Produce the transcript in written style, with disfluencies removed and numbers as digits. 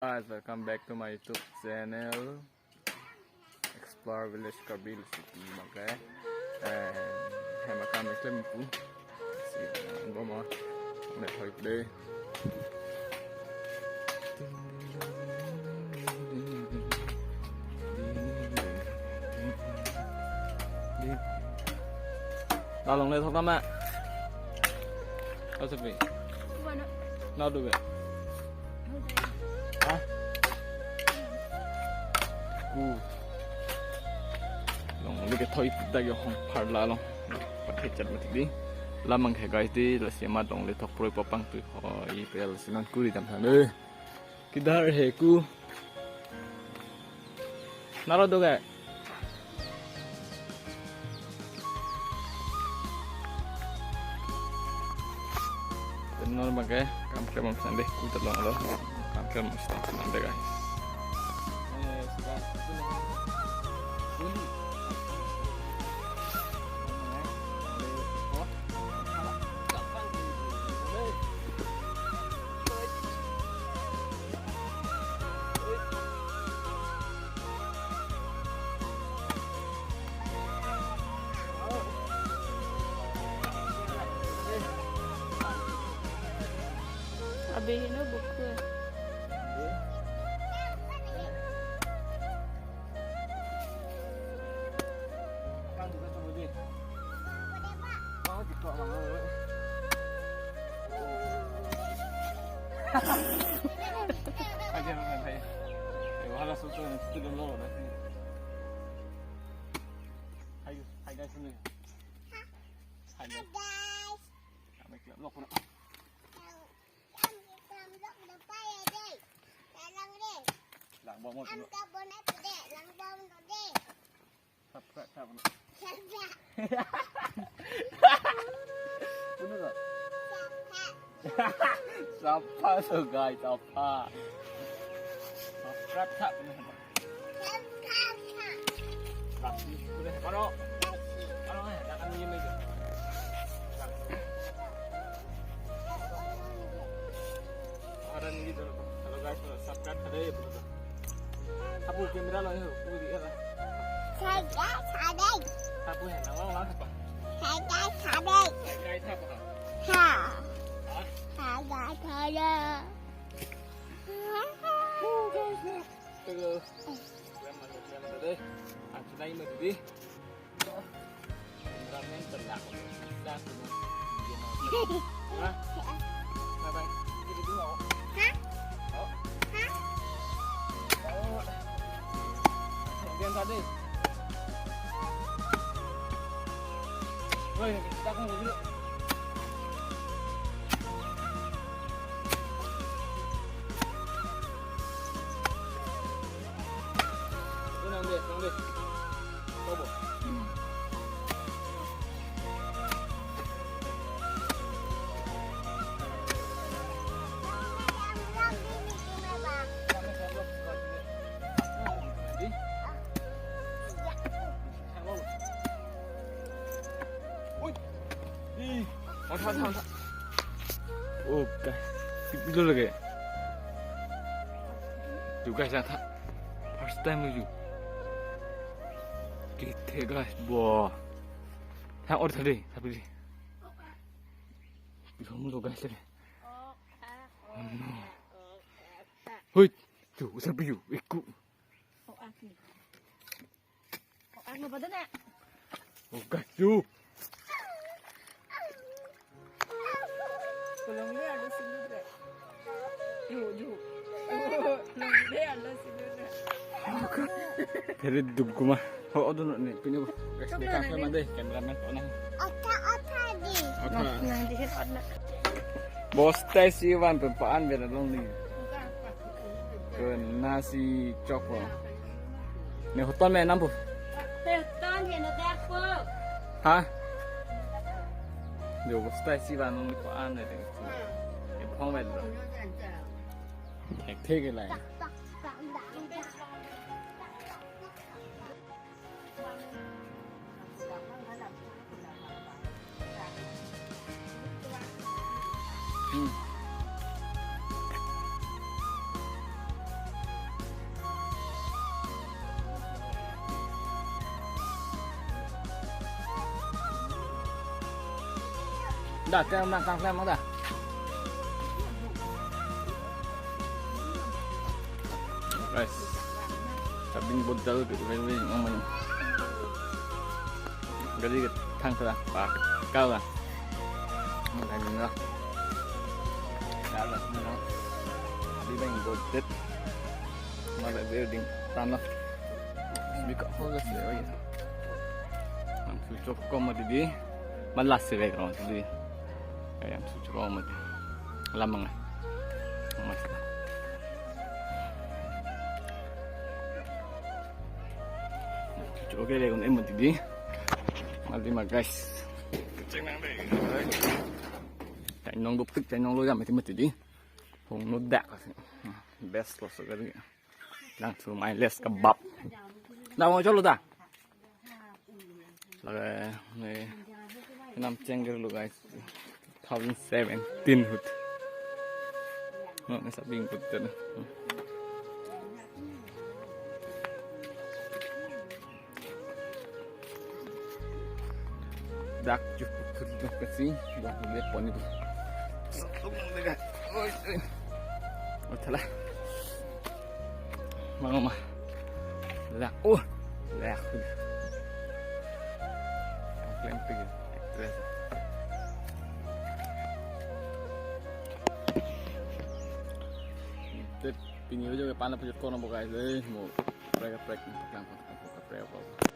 Guys, welcome back to my YouTube channel Explore Village Kabil City Makai and hai makan Islam pun si boma net hoy day Long lên không lắm ạ. Sao vậy? Nào được vậy? Hả? Long lấy cái thoi tay vô không phải là long. Bắt hết chặt một tí. Làm bằng cái gai tí là xem mà long lấy thọc rồi papang tu hỏi về là xin ăn curi tạm thời nữa. Kita hay cu. Nào được vậy? Tenor bagai kamera mamsande ku terlong lo kamera mamsande guys. Abis ini buku. Kan juga coba dia. Mau dibawa mana? Aja makan saya. Wala susu nanti dulu nanti. Ayo, hai guys ini. Hai guys. Kami kelap lok nak. Lang bom một nữa. Sắp sắp nữa. Bener tak? Sapa so guys, sapa. Sap sap bener tak? Tapi sudah karo. Karo ya, jangan minum itu. Ada gitu. Kalau guys subscribe ada ya betul. Apa kamera lo itu? Aku dia lah. Sadai. Apa yang nawang lah apa? Sadai. Guys apa? Ha. Sadai. Từ em mà được em ở đây ăn trên đây mà đi ra men tận lạc ra từ nó bye bye đi đi ngủ viên ra đi rồi ta không ngủ nữa Nang đi. Đâu bộ. Đi. Thôi. Ok. Itu lagi. Juga saya first time dulu. Gitu guys, wah, yang order tadi, tapi di, kamu tuh guys tadi, hui, tuh usah biu, ikut, Ăn vào nè. guys tuh, Belum dia ada sini deh. Ju. Belum dia ada sini deh. dari dugku mah. Oh, aduh nih, punya guys, di kafe mana deh, kameramen kau nang. Otak di. Yang di sini ada. Bos tes Iwan pempaan biar dong nih. Ke nasi cokro. Nih hotel mana nampu? Ton thì nó đẹp không? Hah? Điều bos tes Iwan dong pempaan này deh. Em phong về rồi. Thế cái này. Dah, kang dah. Guys, sabing bodal gitu kan ngomong. Jadi thang thôi và cao à. Này mình nữa. Đã là nó đi bên bột tết mà lại về đỉnh tan lắm. Bị cọ hơi là sửa vậy. Làm sự cho con mà đi mà là sửa vậy rồi đi. Cái làm sự cho con mà làm bằng này. Mas. Chỗ cái đây còn em một tí đi. Mati mah guys, ceng nang deh. Ceng nong dupik, ceng nong lo jam itu mesti di. Hong nudak best lo sekali. Langsung main les kebab. Dah mau coba dah. Lagi nih, enam cengger lo guys. 2017 hut. Nggak sabing betul. Dak cukup kerja kesini, dah lihat pon itu. Oh, telah. Mama, dak, dak. Klemping, ekstras. Tet, pinjau juga panah pejut kono guys, mau break, langsung break.